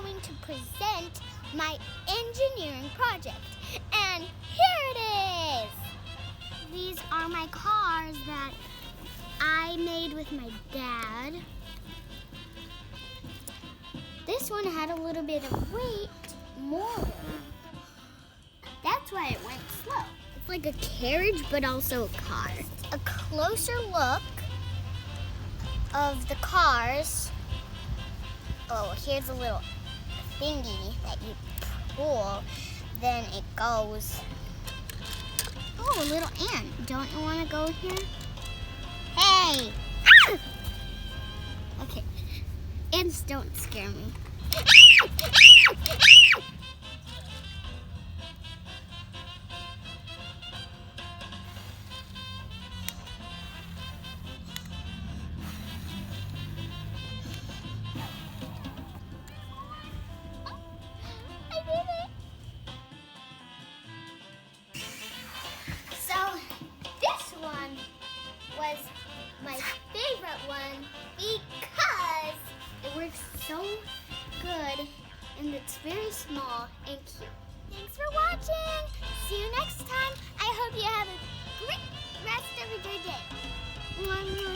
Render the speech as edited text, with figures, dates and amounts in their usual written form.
going to present my engineering project. And here it is! These are my cars that I made with my dad. This one had a little bit of weight more. That's why it went slow. It's like a carriage, but also a car. A closer look of the cars. Oh, here's a little thingy that you pull, then it goes. Oh, a little ant. Don't you want to go here? Hey! Ah! Okay. Ants don't scare me. Was my favorite one because it works so good and it's very small and cute. Thanks for watching. See you next time. I hope you have a great rest of your day.